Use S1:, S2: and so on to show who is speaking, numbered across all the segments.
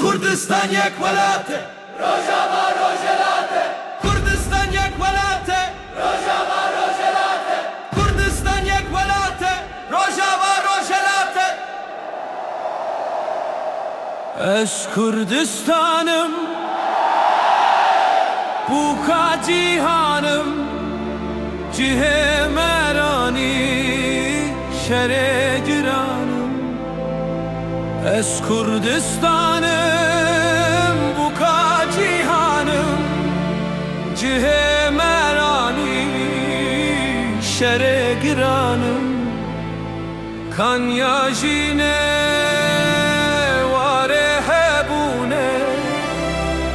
S1: Kurdistan یک ولاته
S2: Rojava Rojelate,
S1: Kurdistan یک ولاته
S2: Rojava Rojelate,
S1: Kurdistan یک ولاته Rojava Rojelate Ez Kurdistanım Bu ka cihanım Cihe merani Şere giranım Ez Kurdistanım Bu ka cihanım Cihe merani Şere giranım Kan yajine Vare hebune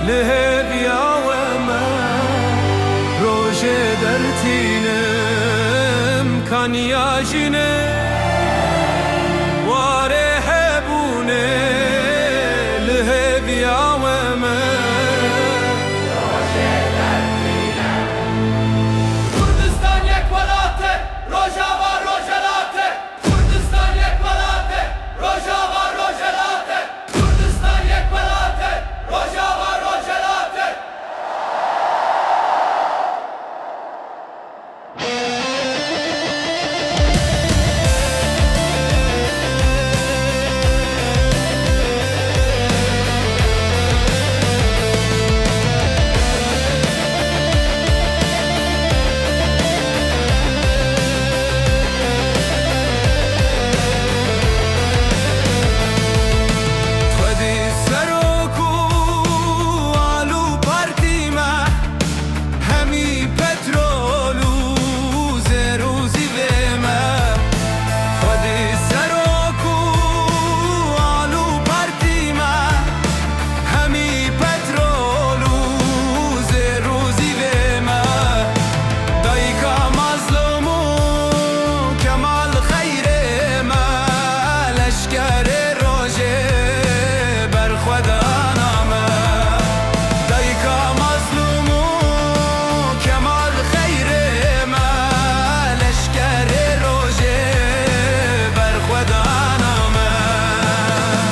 S1: Lehev yaveme Roje dertinem Kan yajine Vare hebune Lehev yaveme
S2: Kurdistan یک ولاته, Rojava Rojelate, Kurdistan یک ولاته, Rojava Rojelate, Kurdistan یک ولاته, Rojava Rojelate.
S1: خودی سروکو آلو پرتیمه همی پترولو زروزی ویمه خودی سروکو آلو پرتیمه همی پترولو زروزی ویمه دایکا مظلومو کمال خیره ما لشکر روژه بر خدا نامه دایکا مظلومو کمال خیره ما لشکر روژه بر خدا نامه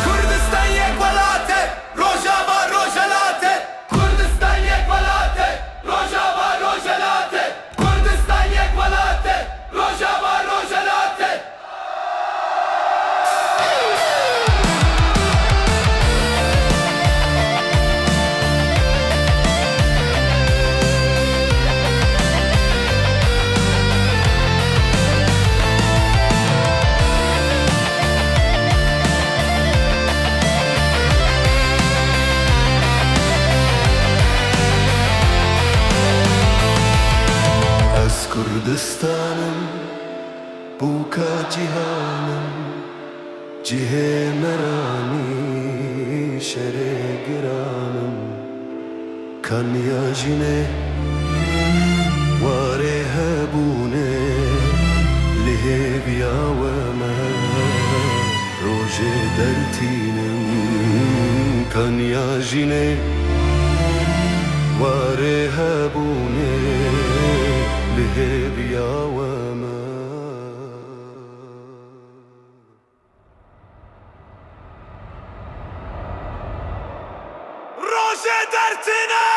S2: Kurdistan یک ولاته, Rojava Rojelate, Kurdistan یک ولاته, Rojava Rojelate, Kurdistan یک ولاته, Rojava Rojelate.
S1: Ez Kurdistanım Bu ka cihanım Cihe merani Şere giranım Kan yajine Vare hebune Lehev yaveme Roje dertinem Kan yajine Vare hebune Lehev yaveme Roje dertine